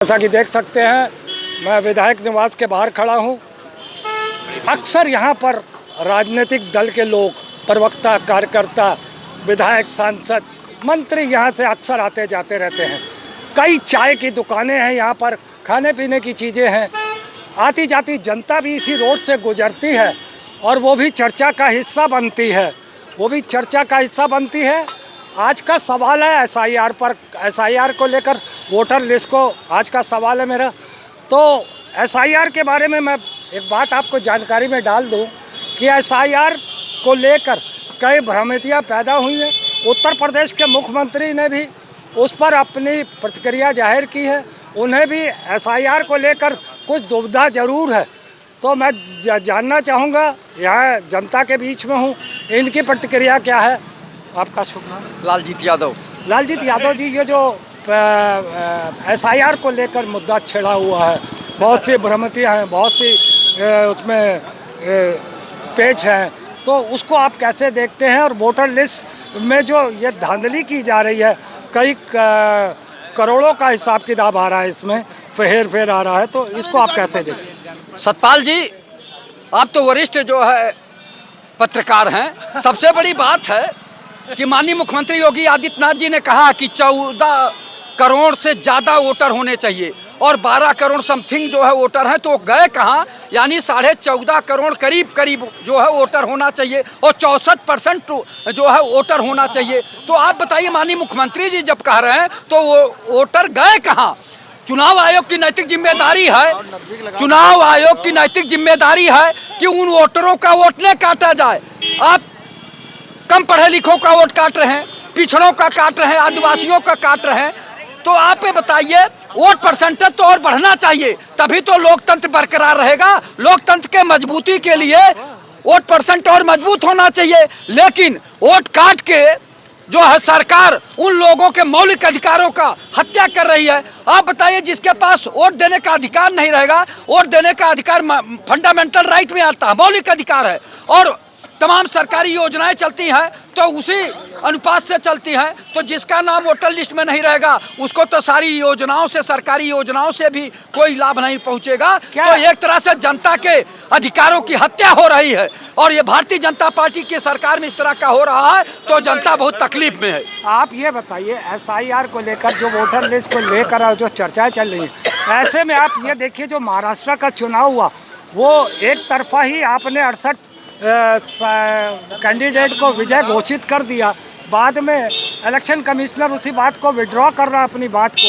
जैसा कि देख सकते हैं, मैं विधायक निवास के बाहर खड़ा हूं। अक्सर यहां पर राजनीतिक दल के लोग, प्रवक्ता, कार्यकर्ता, विधायक, सांसद, मंत्री यहां से अक्सर आते जाते रहते हैं। कई चाय की दुकानें हैं, यहां पर खाने पीने की चीज़ें हैं। आती जाती जनता भी इसी रोड से गुजरती है और वो भी चर्चा का हिस्सा बनती है। आज का सवाल है एसआईआर पर, एसआईआर को लेकर, वोटर लिस्ट को आज का सवाल है मेरा। तो एसआईआर के बारे में मैं एक बात आपको जानकारी में डाल दूं कि एसआईआर को लेकर कई भ्रांतियां पैदा हुई हैं। उत्तर प्रदेश के मुख्यमंत्री ने भी उस पर अपनी प्रतिक्रिया जाहिर की है। उन्हें भी एसआईआर को लेकर कुछ दुविधा ज़रूर है। तो मैं जानना चाहूँगा, यहाँ जनता के बीच में हूँ, इनकी प्रतिक्रिया क्या है। आपका शुभ नाम? लालजीत यादव। लालजीत यादव जी, ये जो एसआईआर को लेकर मुद्दा छिड़ा हुआ है, बहुत सी भ्रांतियाँ हैं, बहुत सी उसमें पेच हैं, तो उसको आप कैसे देखते हैं? और वोटर लिस्ट में जो ये धांधली की जा रही है, कई करोड़ों का हिसाब किताब आ रहा है, इसमें हेर फेर आ रहा है, तो इसको आप कैसे देखते हैं? सतपाल जी, आप तो वरिष्ठ जो है पत्रकार हैं। सबसे बड़ी बात है कि माननीय मुख्यमंत्री योगी आदित्यनाथ जी ने कहा कि 14 करोड़ से ज़्यादा वोटर होने चाहिए और 12 करोड़ समथिंग जो है वोटर हैं, तो गए कहाँ? यानी 14.5 करोड़ करीब जो है वोटर होना चाहिए और 64% जो है वोटर होना चाहिए। तो आप बताइए, माननीय मुख्यमंत्री जी जब कह रहे हैं तो वो वोटर गए कहाँ? चुनाव आयोग की नैतिक जिम्मेदारी है, चुनाव आयोग की नैतिक जिम्मेदारी है कि उन वोटरों का वोट न काटा जाए। आप कम पढ़े लिखों का वोट काट रहे हैं, पिछड़ों का काट रहे हैं, आदिवासियों का काट रहे हैं। तो आप ये बताइए, वोट परसेंटेज तो और बढ़ना चाहिए, तभी तो लोकतंत्र बरकरार रहेगा। लोकतंत्र के मजबूती के लिए वोट परसेंट और मजबूत होना चाहिए। लेकिन वोट काट के जो है सरकार उन लोगों के मौलिक अधिकारों का हत्या कर रही है। आप बताइए, जिसके पास वोट देने का अधिकार नहीं रहेगा, वोट देने का अधिकार फंडामेंटल राइट में आता है, मौलिक अधिकार है, और तमाम सरकारी योजनाएं चलती हैं तो उसी अनुपात से चलती हैं। तो जिसका नाम वोटर लिस्ट में नहीं रहेगा उसको तो सारी योजनाओं से, सरकारी योजनाओं से भी कोई लाभ नहीं पहुंचेगा। तो एक तरह से जनता के अधिकारों की हत्या हो रही है और ये भारतीय जनता पार्टी की सरकार में इस तरह का हो रहा है तो जनता बहुत तकलीफ में है। आप ये बताइए, एसआईआर को लेकर, जो वोटर लिस्ट को लेकर जो चर्चाएं चल रही हैं, ऐसे में आप ये देखिए, जो महाराष्ट्र का चुनाव हुआ वो एक तरफा ही आपने 68 कैंडिडेट को विजय घोषित कर दिया। बाद में इलेक्शन कमिश्नर उसी बात को विड्रॉ कर रहा है, अपनी बात को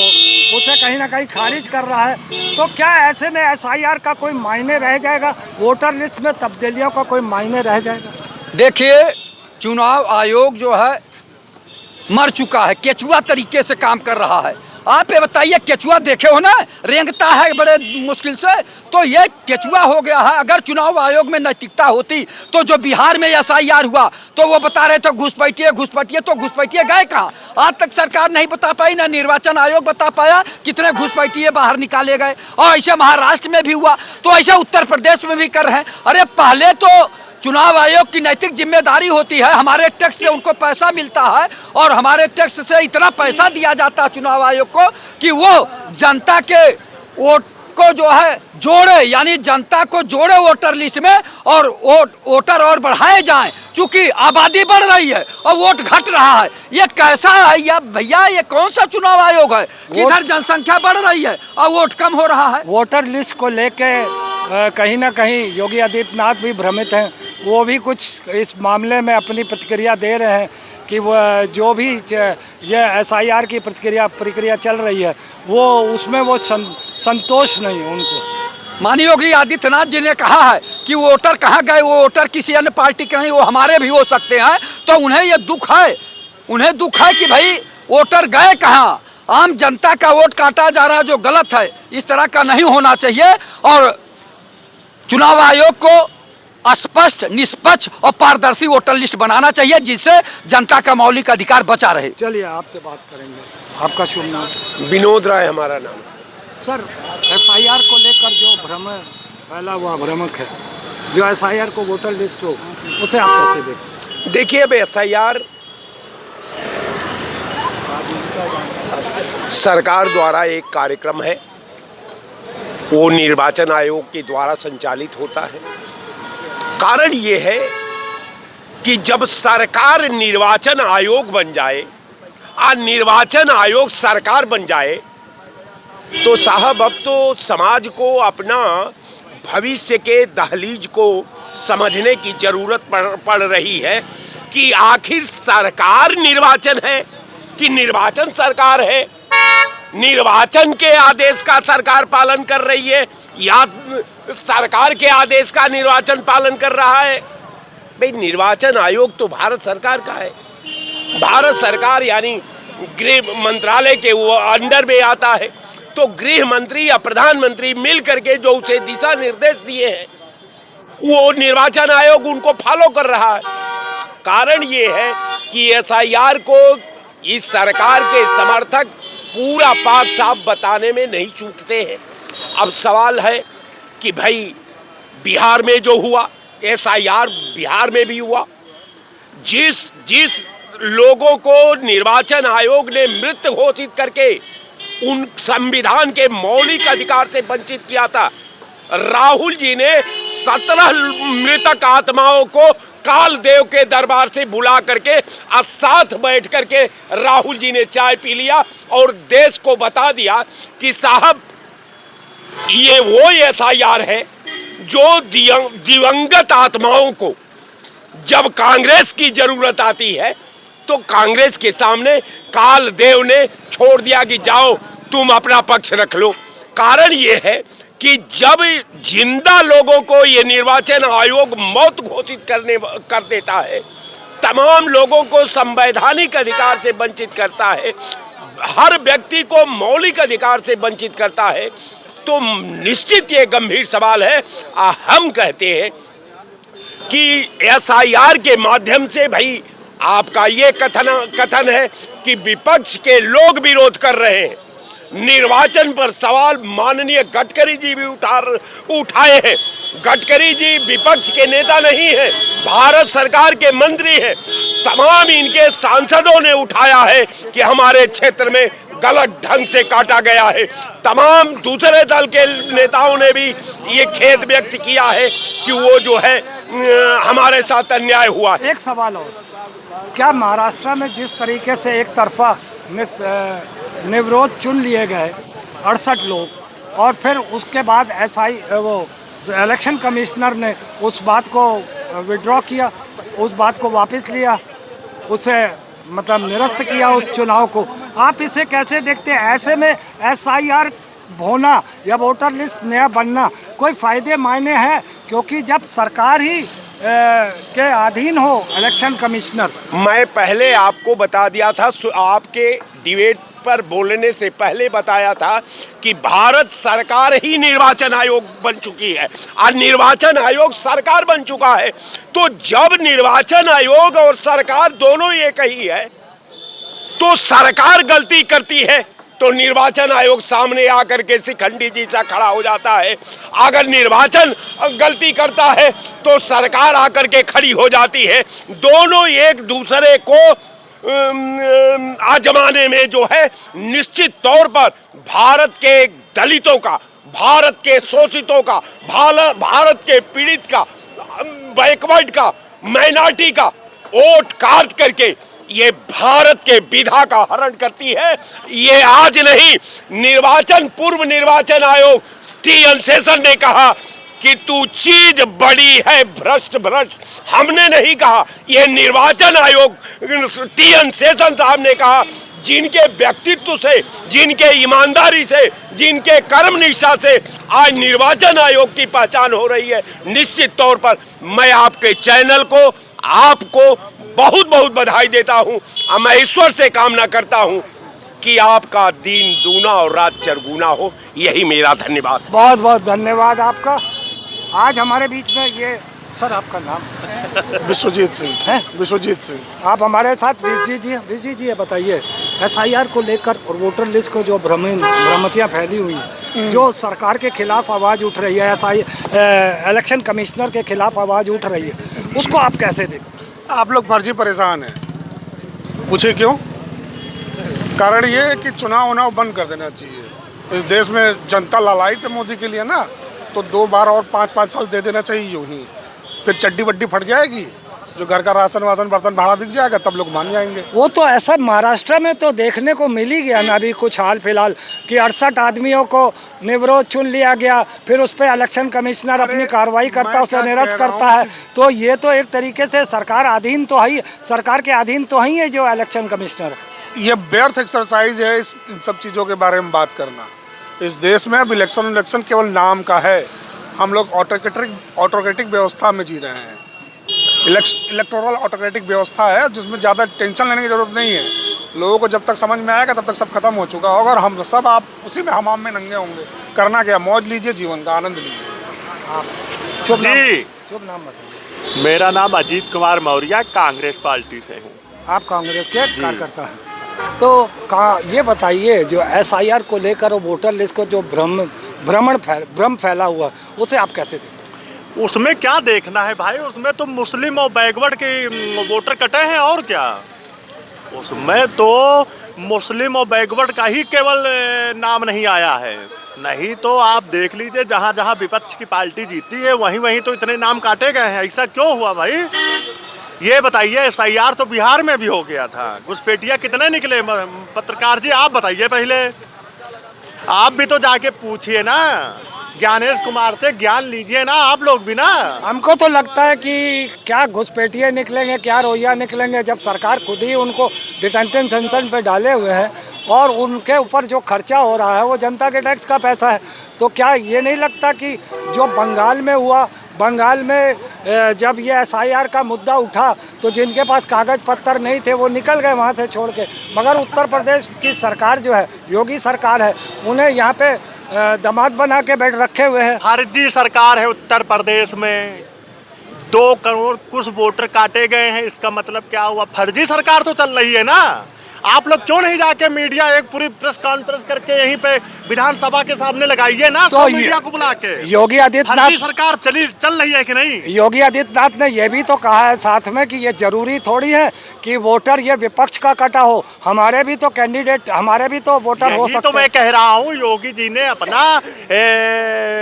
उसे कहीं ना कहीं खारिज कर रहा है। तो क्या ऐसे में एसआईआर का कोई मायने रह जाएगा? वोटर लिस्ट में तब्दीलियों का कोई मायने रह जाएगा? देखिए, चुनाव आयोग जो है मर चुका है, केचुआ तरीके से काम कर रहा है। आप ये बताइए, केचुआ देखे हो ना, रेंगता है बड़े मुश्किल से, तो ये केचुआ हो गया है। अगर चुनाव आयोग में नैतिकता होती तो जो बिहार में एसआईआर हुआ तो वो बता रहे थे घुसपैठिए, तो घुसपैठिए गए कहाँ? आज तक सरकार नहीं बता पाई, ना निर्वाचन आयोग बता पाया कितने घुसपैठिए बाहर निकाले गए। और ऐसे महाराष्ट्र में भी हुआ, तो ऐसा उत्तर प्रदेश में भी कर रहे हैं। अरे पहले तो चुनाव आयोग की नैतिक जिम्मेदारी होती है, हमारे टैक्स से उनको पैसा मिलता है और हमारे टैक्स से इतना पैसा दिया जाता है चुनाव आयोग को कि वो जनता के वोट को जो है जोड़े, यानी जनता को जोड़े वोटर लिस्ट में, और वोटर और बढ़ाए जाएं। चूंकि आबादी बढ़ रही है और वोट घट रहा है, ये कैसा है या भैया? ये कौन सा चुनाव आयोग है? इधर जनसंख्या बढ़ रही है और वोट कम हो रहा है। वोटर लिस्ट को लेके कहीं ना कहीं योगी आदित्यनाथ भी भ्रमित हैं। वो भी कुछ इस मामले में अपनी प्रतिक्रिया दे रहे हैं कि वो जो भी ये एसआईआर की प्रक्रिया चल रही है, वो उसमें वो संतोष नहीं है उनको। माननीय योगी आदित्यनाथ जी ने कहा है कि वोटर कहाँ गए, वो वोटर किसी अन्य पार्टी के नहीं, वो हमारे भी हो सकते हैं। तो उन्हें ये दुख है, कि भाई वोटर गए कहाँ? आम जनता का वोट काटा जा रहा है, जो गलत है। इस तरह का नहीं होना चाहिए और चुनाव आयोग को स्पष्ट, निष्पक्ष और पारदर्शी वोटर लिस्ट बनाना चाहिए, जिससे जनता का मौलिक अधिकार बचा रहे। चलिए, आपसे बात करेंगे। आपका शुभ नाम? विनोद राय हमारा नाम। सर, एसआईआर को लेकर जो भ्रम फैला हुआ, भ्रमक है, जो एसआईआर को, वोटर लिस्ट को, उसे आप कैसे देखते हैं? देखिए, अब एसआईआर सरकार द्वारा एक कार्यक्रम है वो निर्वाचन आयोग के द्वारा संचालित होता है। कारण ये है कि जब सरकार निर्वाचन आयोग बन जाए और निर्वाचन आयोग सरकार बन जाए तो साहब अब तो समाज को अपना भविष्य के दहलीज को समझने की जरूरत पड़ रही है कि आखिर सरकार निर्वाचन है कि निर्वाचन सरकार है। निर्वाचन के आदेश का सरकार पालन कर रही है या सरकार के आदेश का निर्वाचन पालन कर रहा है। भाई निर्वाचन आयोग तो भारत सरकार का है। भारत सरकार यानी गृह मंत्रालय के वो अंडर में आता है, तो गृह मंत्री या प्रधानमंत्री मिल करके जो उसे दिशा निर्देश दिए हैं वो निर्वाचन आयोग उनको फॉलो कर रहा है। कारण ये है कि एसआईआर को इस सरकार के समर्थक पूरा पाक साफ बताने में नहीं चूकते हैं। अब सवाल है कि भाई बिहार में जो हुआ, एसआईआर बिहार में भी हुआ, जिस लोगों को निर्वाचन आयोग ने मृत घोषित करके उन संविधान के मौलिक अधिकार से वंचित किया था, राहुल जी ने 17 मृतक आत्माओं को काल देव के दरबार से बुला करके और साथ बैठ करके राहुल जी ने चाय पी लिया और देश को बता दिया कि साहब ये वो एसआईआर है जो दिवंगत आत्माओं को जब कांग्रेस की जरूरत आती है तो कांग्रेस के सामने काल देव ने छोड़ दिया कि जाओ तुम अपना पक्ष रख लो। कारण ये है कि जब जिंदा लोगों को ये निर्वाचन आयोग मौत घोषित कर देता है, तमाम लोगों को संवैधानिक अधिकार से वंचित करता है, हर व्यक्ति को मौलिक अधिकार से वंचित करता है, तो निश्चित ये गंभीर सवाल है। हम कहते हैं कि एसआईआर के माध्यम से भाई आपका ये कथन है कि विपक्ष के लोग विरोध कर रहे हैं। निर्वाचन पर सवाल माननीय गडकरी जी भी उठाए हैं। गडकरी जी विपक्ष के नेता नहीं है, भारत सरकार के मंत्री हैं। तमाम इनके सांसदों ने उठाया है कि हमारे क्षेत्र में गलत ढंग से काटा गया है। तमाम दूसरे दल के नेताओं ने भी ये खेद व्यक्त किया है कि वो जो है हमारे साथ अन्याय हुआ। एक सवाल और, क्या महाराष्ट्र में जिस तरीके से एक तरफा निर्विरोध चुन लिए गए 68 लोग और फिर उसके बाद वो इलेक्शन कमिश्नर ने उस बात को विड्रॉ किया, उस बात को वापस लिया, उसे मतलब निरस्त किया उस चुनाव को, आप इसे कैसे देखते हैं? ऐसे में एसआईआर होना या वोटर लिस्ट नया बनना कोई फायदे मायने है? क्योंकि जब सरकार ही के अधीन हो इलेक्शन कमिश्नर। मैं पहले आपको बता दिया था, आपके डिबेट पर बोलने से पहले बताया था कि भारत सरकार ही निर्वाचन आयोग बन चुकी है और निर्वाचन आयोग सरकार बन चुका है। तो जब निर्वाचन आयोग और सरकार दोनों एक ही है तो सरकार गलती करती है तो निर्वाचन आयोग सामने आकर के शिखंडी जी सा खड़ा हो जाता है। अगर निर्वाचन गलती करता है तो सरकार आकर के खड़ी हो जाती है। दोनों एक दूसरे को आजमाने में जो है निश्चित तौर पर भारत के दलितों का, भारत के शोषितों का, भारत के पीड़ित का, बैकवर्ड का, माइनॉरिटी का वोट काट करके ये भारत के विधा का हरण करती है। ये आज नहीं, निर्वाचन पूर्व निर्वाचन आयोग टी.एन. शेषन ने कहा कि तू चीज बड़ी है भ्रष्ट भ्रष्ट, हमने नहीं कहा, ये निर्वाचन आयोग टी.एन. शेषन साहब ने कहा। जिनके व्यक्तित्व से, जिनके ईमानदारी से, जिनके कर्म निष्ठा से आज निर्वाचन आयोग की पहचान हो रही है, निश्चित तौर पर मैं आपके चैनल को, आपको बहुत बहुत बधाई देता हूं और मैं ईश्वर से कामना करता हूं कि आपका दिन दूना और रात चरगुना हो। यही मेरा धन्यवाद। बहुत बहुत धन्यवाद आपका। आज हमारे बीच में ये सर, आपका नाम? विश्वजीत सिंह है। विश्वजीत सिंह। आप हमारे साथ विजय जी बताइए, एसआईआर को लेकर और वोटर लिस्ट को जो भ्रमतियाँ फैली हुई हैं, जो सरकार के खिलाफ आवाज़ उठ रही है, इलेक्शन कमिश्नर के खिलाफ आवाज़ उठ रही है, उसको आप कैसे देखते? आप लोग फर्जी परेशान हैं। पूछे क्यों? कारण ये है कि चुनाव बंद कर देना चाहिए। इस देश में जनता लालायित है मोदी के लिए ना, तो 2 बार और 5-5 साल दे देना चाहिए यूं ही। फिर चड्डी वड्डी फट जाएगी, जो घर का राशन वासन बर्तन भाड़ा बिक जाएगा, तब लोग मान जाएंगे। वो तो ऐसा महाराष्ट्र में तो देखने को मिल ही गया ना अभी कुछ हाल फिलहाल कि 68 आदमियों को निर्विरोध चुन लिया गया, फिर उस पर इलेक्शन कमिश्नर अपनी कार्रवाई करता है, उसे निरस्त करता है। तो ये तो एक तरीके से सरकार अधीन तो है, सरकार के अधीन तो है जो इलेक्शन कमिश्नर। ये व्यर्थ एक्सरसाइज है इन सब चीज़ों के बारे में बात करना। इस देश में अब इलेक्शन केवल नाम का है। हम लोग ऑटोक्रेटिक व्यवस्था में जी रहे हैं। इलेक्टोरल ऑटोक्रेटिक व्यवस्था है जिसमें ज़्यादा टेंशन लेने की ज़रूरत नहीं है। लोगों को जब तक समझ में आएगा तब तक सब खत्म हो चुका होगा और हम सब आप उसी में हमाम में नंगे होंगे। करना क्या, मौज लीजिए, जीवन का आनंद लीजिए। शुभ नाम, जी, शुभ नाम बताइए। मेरा नाम अजीत कुमार मौर्य, कांग्रेस पार्टी से हूँ। आप कांग्रेस के कार्यकर्ता हैं, तो ये बताइए जो SIR को लेकर और वोटर लिस्ट को जो भ्रम फैला हुआ, उसे आप कैसे देखते? उसमें क्या देखना है भाई, उसमें तो मुस्लिम और बैकवर्ड के वोटर कटे हैं और क्या। उसमें तो मुस्लिम और बैकवर्ड का ही केवल नाम नहीं आया है, नहीं तो आप देख लीजिए जहाँ जहाँ विपक्ष की पार्टी जीती है वहीं वहीं तो इतने नाम काटे गए हैं। ऐसा क्यों हुआ भाई, ये बताइए। SIR तो बिहार में भी हो गया था, घुसपैठिया कितने निकले? पत्रकार जी आप बताइए पहले, आप भी तो जाके पूछिए ना, ज्ञानेश कुमार से ज्ञान लीजिए ना आप लोग भी ना। हमको तो लगता है कि क्या घुसपैठिए निकलेंगे, क्या रोहिया निकलेंगे, जब सरकार खुद ही उनको डिटेंशन सेंटर पे डाले हुए हैं और उनके ऊपर जो खर्चा हो रहा है वो जनता के टैक्स का पैसा है। तो क्या ये नहीं लगता कि जो बंगाल में हुआ, बंगाल में जब ये SIR का मुद्दा उठा तो जिनके पास कागज पत्तर नहीं थे वो निकल गए वहाँ से छोड़ के, मगर उत्तर प्रदेश की सरकार जो है, योगी सरकार है, उन्हें यहाँ पे दामाद बना के बैठ रखे हुए हैं। फर्जी सरकार है उत्तर प्रदेश में, 2 करोड़ कुछ वोटर काटे गए हैं। इसका मतलब क्या हुआ, फर्जी सरकार तो चल रही है ना। आप लोग क्यों नहीं जाके मीडिया एक पूरी प्रेस कॉन्फ्रेंस करके यहीं पे विधानसभा के सामने लगाइए ना, तो मीडिया को बुला के। योगी आदित्यनाथ, फर्जी सरकार चल रही है कि नहीं? योगी आदित्यनाथ ने यह भी तो कहा है साथ में कि ये जरूरी थोड़ी है कि वोटर ये विपक्ष का कटा हो, हमारे भी तो कैंडिडेट, हमारे भी तो वोटर हो सकते हैं। तो मैं कह रहा हूँ, योगी जी ने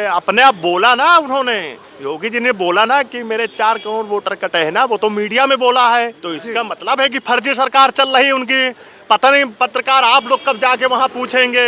अपने आप बोला ना, उन्होंने योगी जी ने बोला ना कि मेरे 4 करोड़ वोटर कटे हैं ना, वो तो मीडिया में बोला है। तो इसका मतलब है कि फर्जी सरकार चल रही उनकी। पता नहीं पत्रकार आप लोग कब जाके वहाँ पूछेंगे,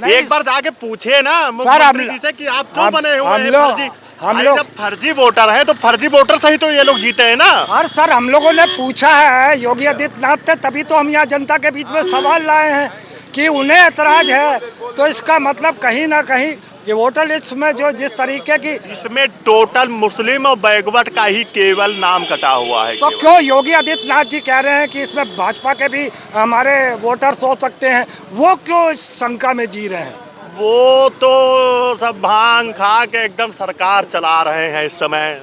एक बार जाके पूछे ना मुख्यमंत्री जी से कि आप क्यों बने हुए हैं फर्जी। हम लोग जब फर्जी वोटर है तो फर्जी वोटर से ही तो ये लोग जीते हैं ना। और सर हम लोगों ने पूछा है योगी आदित्यनाथ से, तभी तो हम यहाँ जनता के बीच में सवाल लाए हैं कि उन्हें ऐतराज है, तो इसका मतलब कहीं ना कहीं ये वोटर लिस्ट में जो जिस तरीके की, इसमें टोटल मुस्लिम और बैकवर्ड का ही केवल नाम कटा हुआ है। तो क्यों योगी आदित्यनाथ जी कह रहे हैं कि इसमें भाजपा के भी हमारे वोटर्स हो सकते हैं, वो क्यों इस शंका में जी रहे हैं? वो तो सब भांग खा के एकदम सरकार चला रहे हैं इस समय।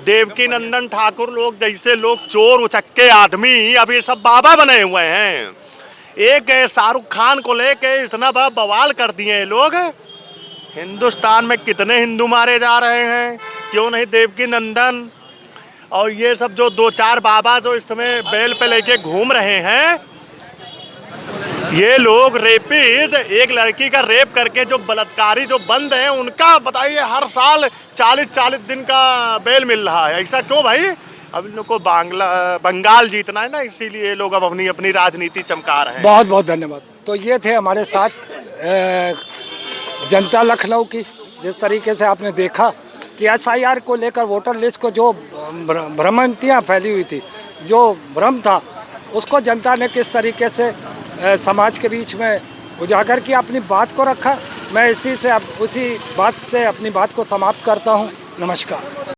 देवकी नंदन ठाकुर लोग जैसे लोग चोर उचक्के आदमी अब ये सब बाबा बने हुए हैं। एक शाहरुख खान को लेके इतना बड़ा बवाल कर दिए लोग। हिंदुस्तान में कितने हिंदू मारे जा रहे हैं, क्यों नहीं देवकी नंदन और ये सब जो 2-4 बाबा जो इस समय बैल पे लेके घूम रहे हैं, ये लोग रेपीज, एक लड़की का रेप करके जो बलात्कारी जो बंद हैं उनका बताइए हर साल 40-40 दिन का बेल मिल रहा है। ऐसा क्यों भाई? अब इन लोग को बंगाल जीतना है ना, इसीलिए लोग अब अपनी अपनी राजनीति चमका रहे हैं। बहुत बहुत धन्यवाद। तो ये थे हमारे साथ जनता लखनऊ की। जिस तरीके से आपने देखा कि SIR को लेकर वोटर लिस्ट को जो भ्रमंतियाँ फैली हुई थी, जो भ्रम था, उसको जनता ने किस तरीके से समाज के बीच में उजागर किया, अपनी बात को रखा। मैं उसी बात से अपनी बात को समाप्त करता हूँ। नमस्कार।